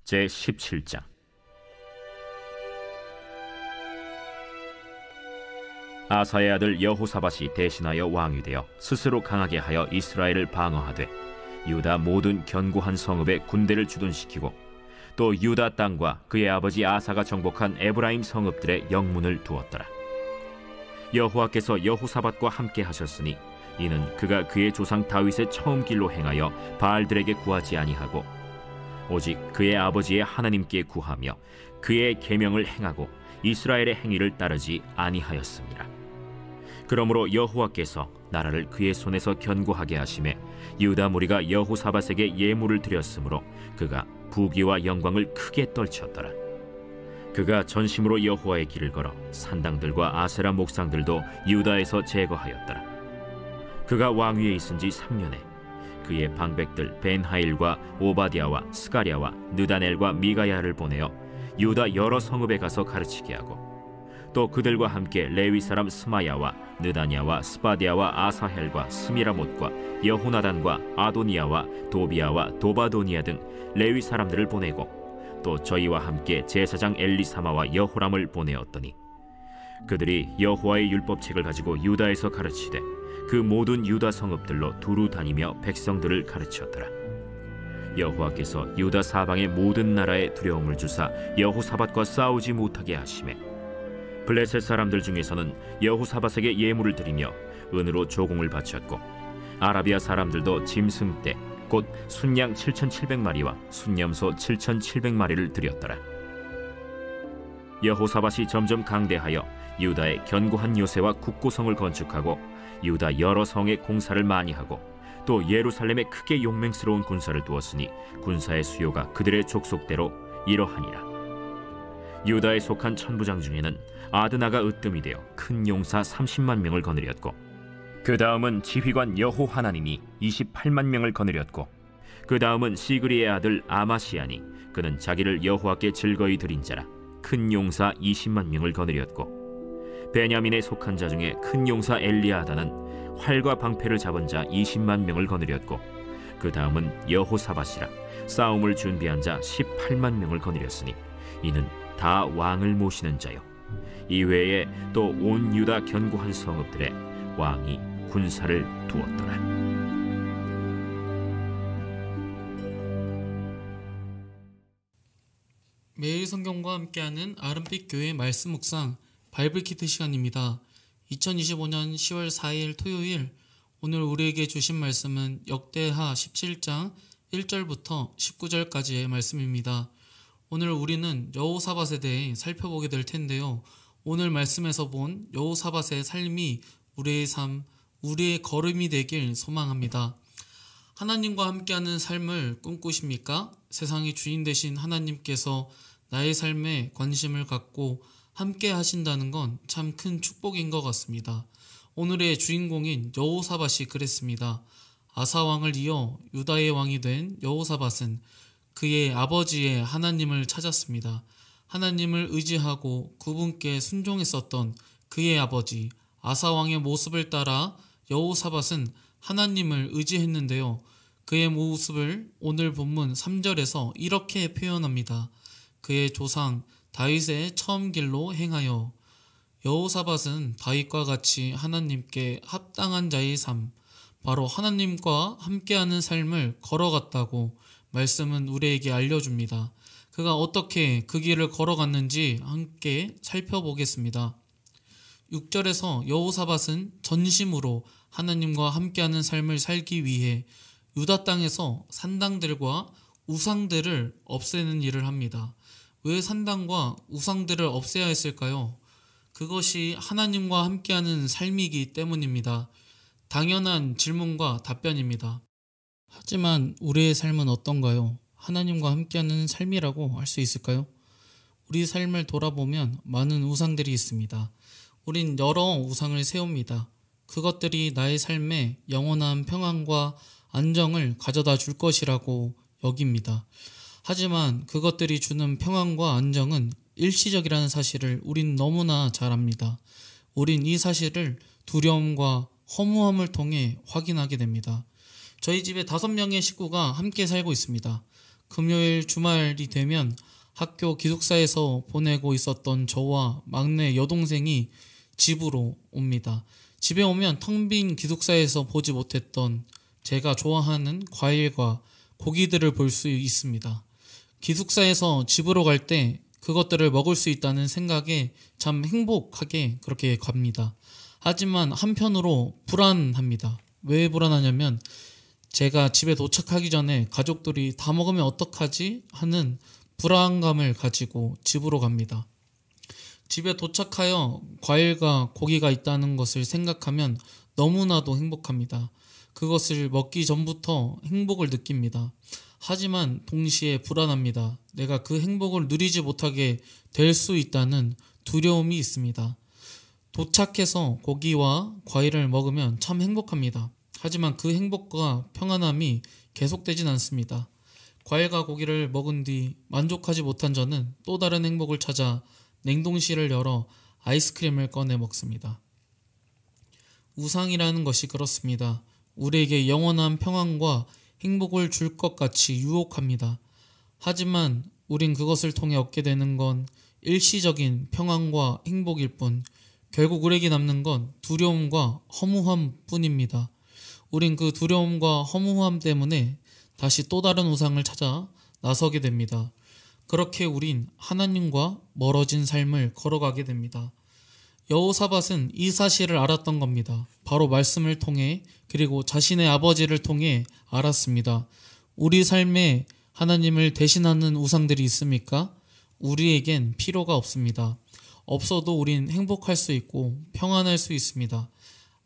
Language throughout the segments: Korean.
제17장. 아사의 아들 여호사밧이 대신하여 왕이 되어 스스로 강하게 하여 이스라엘을 방어하되 유다 모든 견고한 성읍에 군대를 주둔시키고 또 유다 땅과 그의 아버지 아사가 정복한 에브라임 성읍들의 영문을 두었더라. 여호와께서 여호사밧과 함께 하셨으니 이는 그가 그의 조상 다윗의 처음 길로 행하여 바알들에게 구하지 아니하고 오직 그의 아버지의 하나님께 구하며 그의 계명을 행하고 이스라엘의 행위를 따르지 아니하였습니다. 그러므로 여호와께서 나라를 그의 손에서 견고하게 하심에 유다 무리가 여호사밧에게 예물을 드렸으므로 그가 부귀와 영광을 크게 떨쳤더라. 그가 전심으로 여호와의 길을 걸어 산당들과 아세라 목상들도 유다에서 제거하였더라. 그가 왕위에 있은 지 3년에 그의 방백들 벤하일과 오바댜와 스가랴와 느다넬과 미가야를 보내어 유다 여러 성읍에 가서 가르치게 하고 또 그들과 함께 레위 사람 스마야와 느다냐와 스바디아와 아사헬과 스미라못과 여호나단과 아도니아와 도비아와 도바도니아 등 레위 사람들을 보내고 또 저희와 함께 제사장 엘리사마와 여호람을 보내었더니 그들이 여호와의 율법책을 가지고 유다에서 가르치되 그 모든 유다 성읍들로 두루 다니며 백성들을 가르쳤더라. 여호와께서 유다 사방의 모든 나라에 두려움을 주사 여호사밧과 싸우지 못하게 하시매 블레셋 사람들 중에서는 여호사밧에게 예물을 드리며 은으로 조공을 바쳤고 아라비아 사람들도 짐승떼 곧 순양 7,700마리와 순염소 7,700마리를 드렸더라. 여호사밧이 점점 강대하여 유다의 견고한 요새와 국고성을 건축하고 유다 여러 성에 공사를 많이 하고 또 예루살렘에 크게 용맹스러운 군사를 두었으니 군사의 수요가 그들의 족속대로 이러하니라. 유다에 속한 천부장 중에는 아드나가 으뜸이 되어 큰 용사 30만 명을 거느렸고 그 다음은 지휘관 여호하나님이 28만 명을 거느렸고 그 다음은 시그리의 아들 아마시아니 그는 자기를 여호와께 즐거이 드린 자라 큰 용사 20만 명을 거느렸고 베냐민에 속한 자 중에 큰 용사 엘리아다는 활과 방패를 잡은 자 20만 명을 거느렸고 그 다음은 여호사밧이라 싸움을 준비한 자 18만 명을 거느렸으니 이는 다 왕을 모시는 자요 이외에 또 온 유다 견고한 성읍들에 왕이 군사를 두었더라. 매일 성경과 함께하는 아름빛 교회 말씀 묵상 바이블 키트 시간입니다. 2025년 10월 4일 토요일, 오늘 우리에게 주신 말씀은 역대하 17장 1절부터 19절까지의 말씀입니다. 오늘 우리는 여호사밧에 대해 살펴보게 될 텐데요. 오늘 말씀에서 본 여호사밧의 삶이 우리의 삶, 우리의 걸음이 되길 소망합니다. 하나님과 함께하는 삶을 꿈꾸십니까? 세상의 주인 되신 하나님께서 나의 삶에 관심을 갖고 함께 하신다는 건 참 큰 축복인 것 같습니다. 오늘의 주인공인 여호사밧이 그랬습니다. 아사 왕을 이어 유다의 왕이 된 여호사밧은 그의 아버지의 하나님을 찾았습니다. 하나님을 의지하고 그분께 순종했었던 그의 아버지 아사 왕의 모습을 따라 여호사밧은 하나님을 의지했는데요. 그의 모습을 오늘 본문 3절에서 이렇게 표현합니다. 그의 조상 다윗의 처음 길로 행하여. 여호사밧은 다윗과 같이 하나님께 합당한 자의 삶, 바로 하나님과 함께하는 삶을 걸어갔다고 말씀은 우리에게 알려줍니다. 그가 어떻게 그 길을 걸어갔는지 함께 살펴보겠습니다. 6절에서 여호사밧은 전심으로 하나님과 함께하는 삶을 살기 위해 유다 땅에서 산당들과 우상들을 없애는 일을 합니다. 왜 산당과 우상들을 없애야 했을까요? 그것이 하나님과 함께하는 삶이기 때문입니다. 당연한 질문과 답변입니다. 하지만 우리의 삶은 어떤가요? 하나님과 함께하는 삶이라고 할 수 있을까요? 우리 삶을 돌아보면 많은 우상들이 있습니다. 우린 여러 우상을 세웁니다. 그것들이 나의 삶에 영원한 평안과 안정을 가져다 줄 것이라고 여깁니다. 하지만 그것들이 주는 평안과 안정은 일시적이라는 사실을 우린 너무나 잘 압니다. 우린 이 사실을 두려움과 허무함을 통해 확인하게 됩니다. 저희 집에 5명의 식구가 함께 살고 있습니다. 금요일 주말이 되면 학교 기숙사에서 보내고 있었던 저와 막내 여동생이 집으로 옵니다. 집에 오면 텅 빈 기숙사에서 보지 못했던 제가 좋아하는 과일과 고기들을 볼 수 있습니다. 기숙사에서 집으로 갈 때 그것들을 먹을 수 있다는 생각에 참 행복하게 그렇게 갑니다. 하지만 한편으로 불안합니다. 왜 불안하냐면 제가 집에 도착하기 전에 가족들이 다 먹으면 어떡하지 하는 불안감을 가지고 집으로 갑니다. 집에 도착하여 과일과 고기가 있다는 것을 생각하면 너무나도 행복합니다. 그것을 먹기 전부터 행복을 느낍니다. 하지만 동시에 불안합니다. 내가 그 행복을 누리지 못하게 될 수 있다는 두려움이 있습니다. 도착해서 고기와 과일을 먹으면 참 행복합니다. 하지만 그 행복과 평안함이 계속되진 않습니다. 과일과 고기를 먹은 뒤 만족하지 못한 저는 또 다른 행복을 찾아 냉동실을 열어 아이스크림을 꺼내 먹습니다. 우상이라는 것이 그렇습니다. 우리에게 영원한 평안과 행복을 줄 것 같이 유혹합니다. 하지만 우린 그것을 통해 얻게 되는 건 일시적인 평안과 행복일 뿐 결국 우리에게 남는 건 두려움과 허무함 뿐입니다. 우린 그 두려움과 허무함 때문에 다시 또 다른 우상을 찾아 나서게 됩니다. 그렇게 우린 하나님과 멀어진 삶을 걸어가게 됩니다. 여호사밧은 이 사실을 알았던 겁니다. 바로 말씀을 통해 그리고 자신의 아버지를 통해 알았습니다. 우리 삶에 하나님을 대신하는 우상들이 있습니까? 우리에겐 필요가 없습니다. 없어도 우린 행복할 수 있고 평안할 수 있습니다.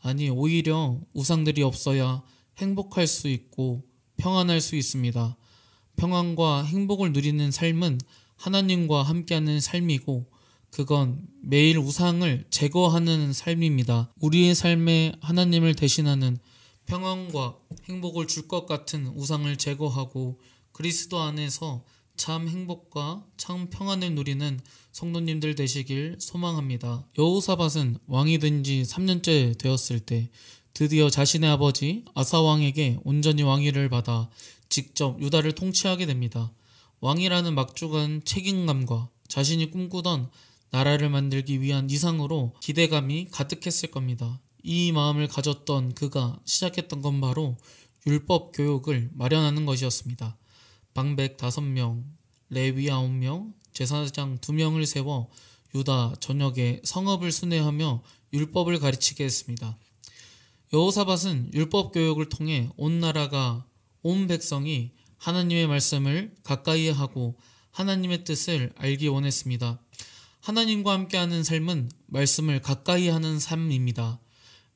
아니, 오히려 우상들이 없어야 행복할 수 있고 평안할 수 있습니다. 평안과 행복을 누리는 삶은 하나님과 함께하는 삶이고 그건 매일 우상을 제거하는 삶입니다. 우리의 삶에 하나님을 대신하는 평안과 행복을 줄 것 같은 우상을 제거하고 그리스도 안에서 참 행복과 참 평안을 누리는 성도님들 되시길 소망합니다. 여호사밧은 왕이 된 지 3년째 되었을 때 드디어 자신의 아버지 아사 왕에게 온전히 왕위를 받아 직접 유다를 통치하게 됩니다. 왕이라는 막중한 책임감과 자신이 꿈꾸던 나라를 만들기 위한 이상으로 기대감이 가득했을 겁니다. 이 마음을 가졌던 그가 시작했던 건 바로 율법 교육을 마련하는 것이었습니다. 방백 5명, 레위 9명, 제사장 2명을 세워 유다 전역의 성읍을 순회하며 율법을 가르치게 했습니다. 여호사밧은 율법 교육을 통해 온 나라가 온 백성이 하나님의 말씀을 가까이 하고 하나님의 뜻을 알기 원했습니다. 하나님과 함께하는 삶은 말씀을 가까이 하는 삶입니다.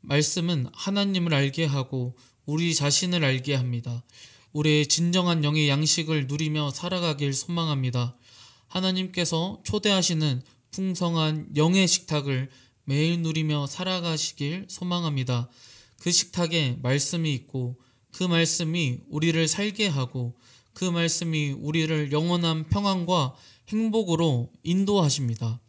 말씀은 하나님을 알게 하고 우리 자신을 알게 합니다. 우리의 진정한 영의 양식을 누리며 살아가길 소망합니다. 하나님께서 초대하시는 풍성한 영의 식탁을 매일 누리며 살아가시길 소망합니다. 그 식탁에 말씀이 있고 그 말씀이 우리를 살게 하고 그 말씀이 우리를 영원한 평안과 행복으로 인도하십니다.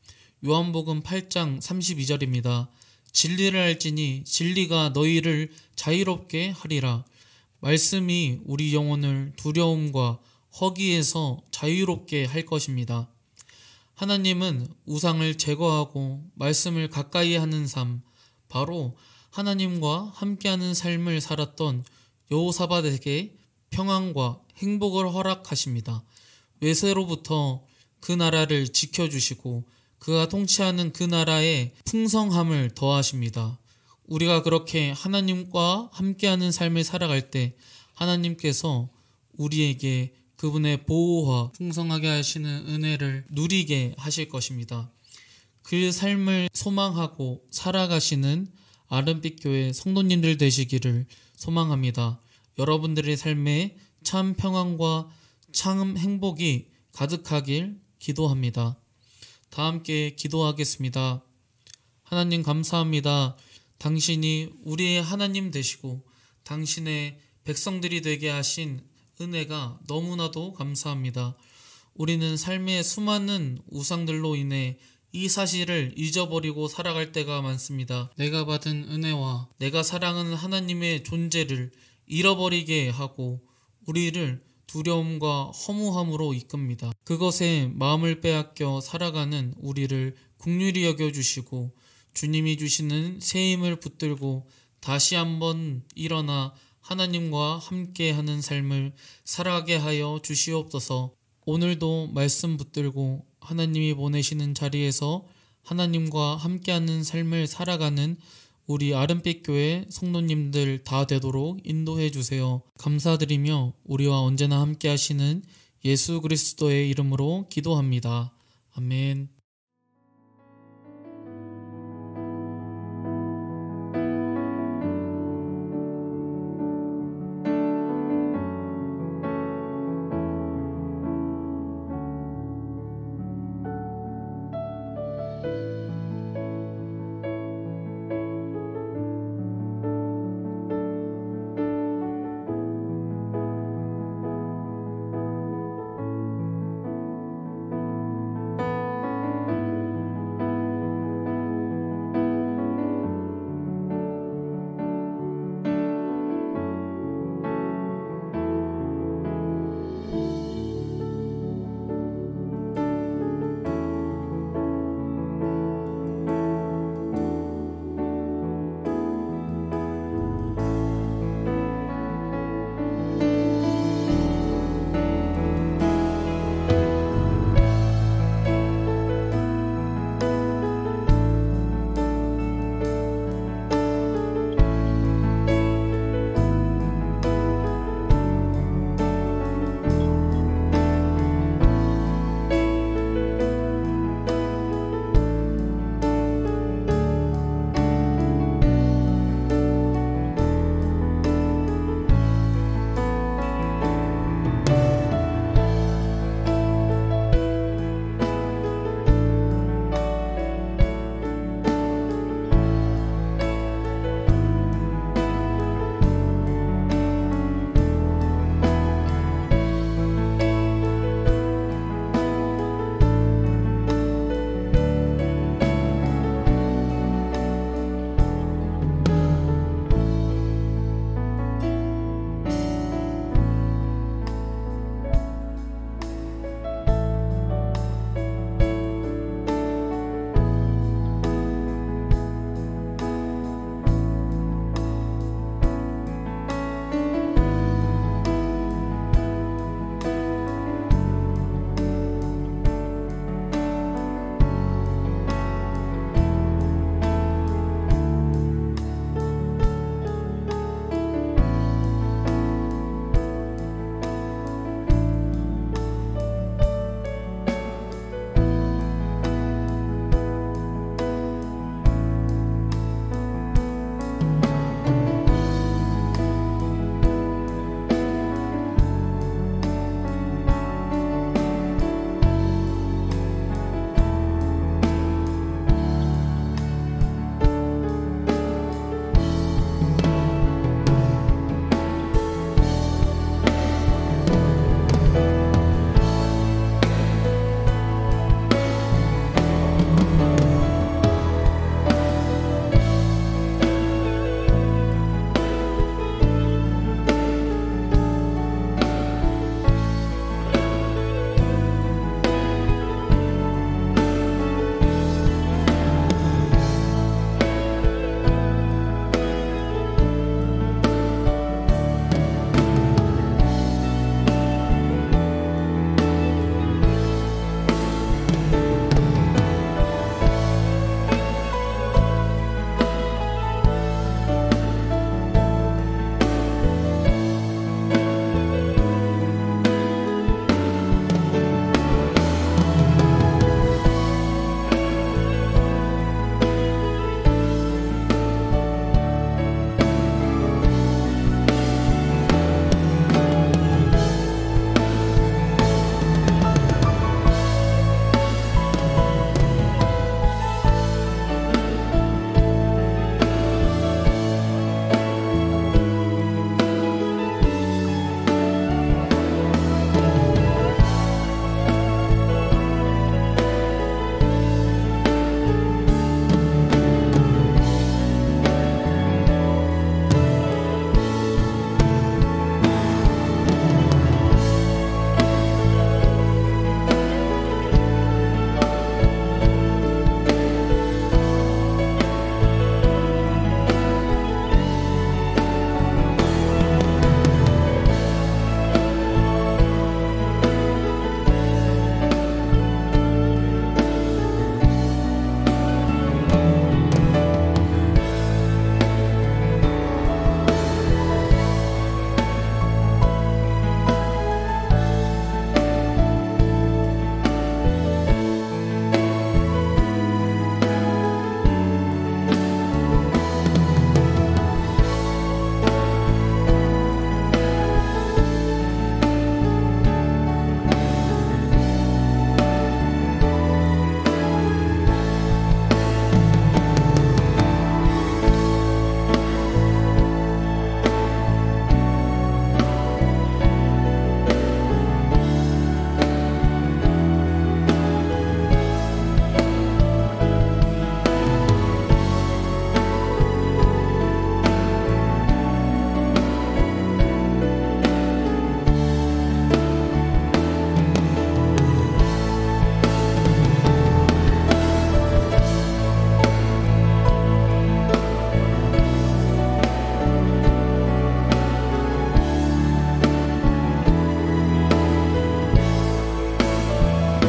요한복음 8장 32절입니다. 진리를 알지니 진리가 너희를 자유롭게 하리라. 말씀이 우리 영혼을 두려움과 허기에서 자유롭게 할 것입니다. 하나님은 우상을 제거하고 말씀을 가까이 하는 삶, 바로 하나님과 함께하는 삶을 살았던 여호사밧에게 평안과 행복을 허락하십니다. 외세로부터 그 나라를 지켜주시고 그가 통치하는 그 나라에 풍성함을 더하십니다. 우리가 그렇게 하나님과 함께하는 삶을 살아갈 때 하나님께서 우리에게 그분의 보호와 풍성하게 하시는 은혜를 누리게 하실 것입니다. 그 삶을 소망하고 살아가시는 아름빛 교회 성도님들 되시기를 소망합니다. 여러분들의 삶에 참 평안과 참 행복이 가득하길 기도합니다. 다 함께 기도하겠습니다. 하나님 감사합니다. 당신이 우리의 하나님 되시고 당신의 백성들이 되게 하신 은혜가 너무나도 감사합니다. 우리는 삶의 수많은 우상들로 인해 이 사실을 잊어버리고 살아갈 때가 많습니다. 내가 받은 은혜와 내가 사랑하는 하나님의 존재를 잃어버리게 하고 우리를 두려움과 허무함으로 이끕니다. 그것에 마음을 빼앗겨 살아가는 우리를 긍휼히 여겨주시고 주님이 주시는 새 힘을 붙들고 다시 한번 일어나 하나님과 함께하는 삶을 살아가게 하여 주시옵소서. 오늘도 말씀 붙들고 하나님이 보내시는 자리에서 하나님과 함께하는 삶을 살아가는 우리 아름빛 교회 성도님들 다 되도록 인도해 주세요. 감사드리며 우리와 언제나 함께 하시는 예수 그리스도의 이름으로 기도합니다. 아멘.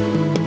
감사합니다.